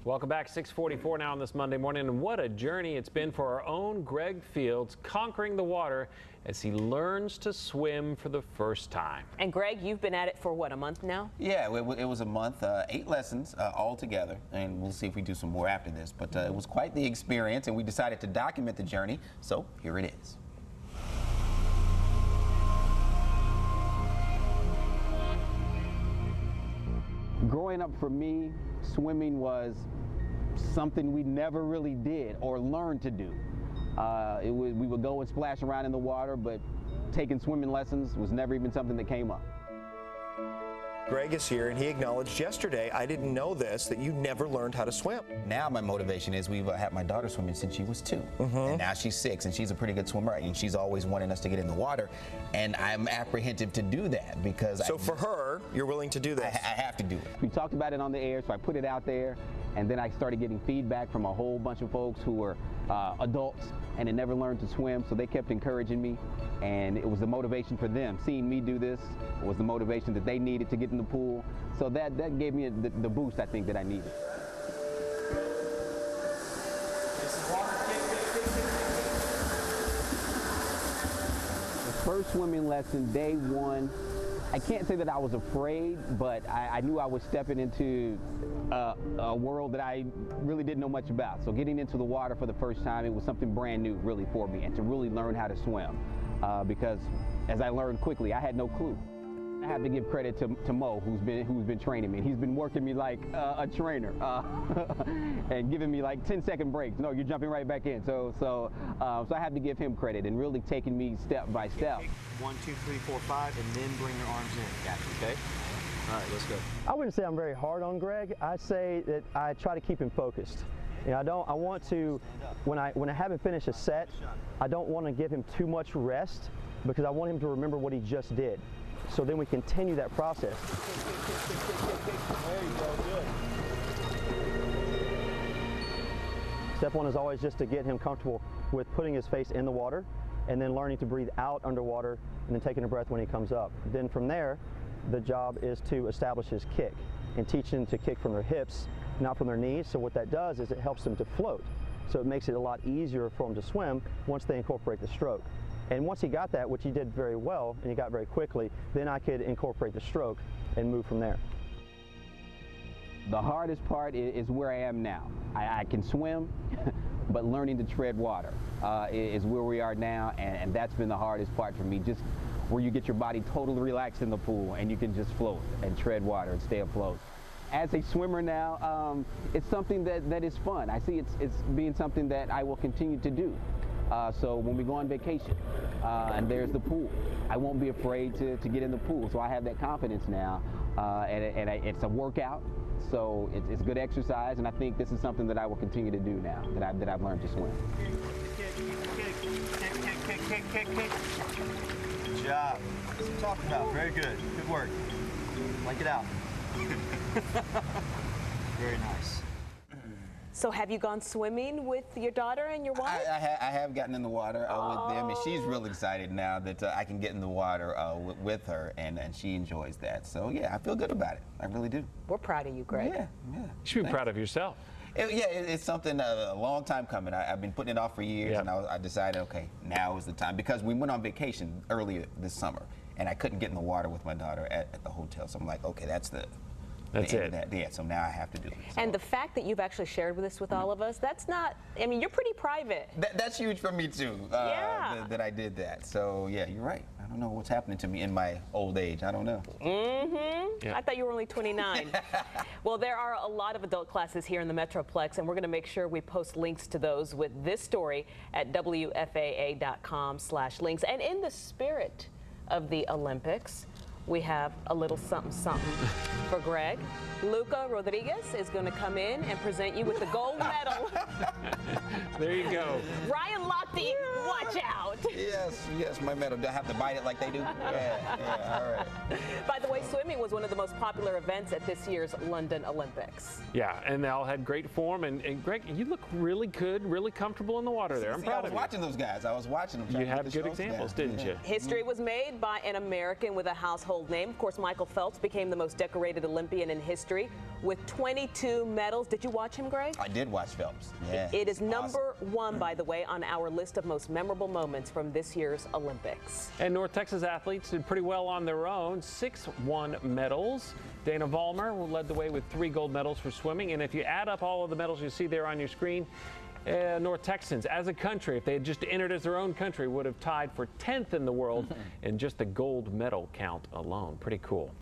Welcome back. 6:44 now on this Monday morning, and what a journey it's been for our own Greg Fields, conquering the water as he learns to swim for the first time. And Greg, you've been at it for what, a month now? Yeah, it was a month, 8 lessons all together, and we'll see if we do some more after this. But it was quite the experience, and we decided to document the journey, so here it is. Growing up for me, swimming was something we never really did or learned to do. We would go and splash around in the water, but taking swimming lessons was never even something that came up. Greg is here, and he acknowledged yesterday, I didn't know this, that you never learned how to swim. Now my motivation is we've had my daughter swimming since she was 2. And now she's 6, and she's a pretty good swimmer, and she's always wanting us to get in the water, and I'm apprehensive to do that because So for her, you're willing to do this? I have to do it. We talked about it on the air, so I put it out there, and then I started getting feedback from a whole bunch of folks who were adults and had never learned to swim, so they kept encouraging me, and it was the motivation for them. Seeing me do this was the motivation that they needed to get in the pool, so that gave me the boost I think that I needed. The first swimming lesson, day 1, I can't say that I was afraid, but I knew I was stepping into a world that I really didn't know much about. So getting into the water for the first time, it was something brand new really for me, and to really learn how to swim. Because as I learned quickly, I had no clue. I have to give credit to Mo, who's been training me. He's been working me like a trainer and giving me like 10-second breaks. No, you're jumping right back in. So I have to give him credit and really taking me step by step. 1, 2, 3, 4, 5, and then bring your arms in. Gotcha. Okay. All right, let's go. I wouldn't say I'm very hard on Greg. I say that I try to keep him focused. You know, I want to, when I haven't finished a set, I don't want to give him too much rest because I want him to remember what he just did. So then we continue that process. There you go, good. Step 1 is always just to get him comfortable with putting his face in the water and then learning to breathe out underwater and then taking a breath when he comes up. Then from there, the job is to establish his kick and teach them to kick from their hips, not from their knees. So what that does is it helps them to float. So it makes it a lot easier for them to swim once they incorporate the stroke. And once he got that, which he did very well, and he got very quickly, then I could incorporate the stroke and move from there. The hardest part is where I am now. I can swim, but learning to tread water is where we are now, and that's been the hardest part for me, just where you get your body totally relaxed in the pool and you can just float and tread water and stay afloat. As a swimmer now, it's something that is fun. I see it's being something that I will continue to do. So when we go on vacation and there's the pool, I won't be afraid to get in the pool. So I have that confidence now, and it's a workout, so it's good exercise, and I think this is something that I will continue to do now that I've learned to swim. Kick. Good job. That's what I'm talking about. Very good. Good work. Like it out. Very nice. So have you gone swimming with your daughter and your wife? I have gotten in the water with them, and she's real excited now that I can get in the water with her, and she enjoys that. So yeah, I feel good about it. I really do. We're proud of you, Greg. Yeah. You should be proud of yourself. It's something a long time coming. I've been putting it off for years, and I decided, okay, now is the time. Because we went on vacation earlier this summer, and I couldn't get in the water with my daughter at the hotel. So I'm like, okay, that's it. Yeah, so now I have to do it. So. And the fact that you've actually shared this with all of us, that's not, I mean, you're pretty private. That's huge for me too, that I did that. So yeah, you're right. I don't know what's happening to me in my old age. I don't know. I thought you were only 29. Well, there are a lot of adult classes here in the Metroplex, and we're going to make sure we post links to those with this story at WFAA.com/links. And in the spirit of the Olympics, we have a little something for Greg. Luca Rodriguez is going to come in and present you with the gold medal. There you go. Ryan Lochte, watch out. Yes, my medal. Do I have to bite it like they do? Yeah, all right. By the way, swimming was one of the most popular events at this year's London Olympics. Yeah, and they all had great form. And Greg, you look really good, really comfortable in the water there. I'm proud of you. I was watching those guys. I was watching them. You had good examples, didn't you? History was made by an American with a household name. Of course, Michael Phelps became the most decorated Olympian in history with 22 medals. Did you watch him, Greg? I did watch Phelps. Yeah, It is awesome. number one, by the way, on our list of most memorable moments from this year's Olympics. And North Texas athletes did pretty well on their own. 6 won medals. Dana Vollmer led the way with 3 gold medals for swimming. And if you add up all of the medals you see there on your screen, North Texans, as a country, if they had just entered as their own country, would have tied for 10th in the world in just the gold medal count alone. Pretty cool.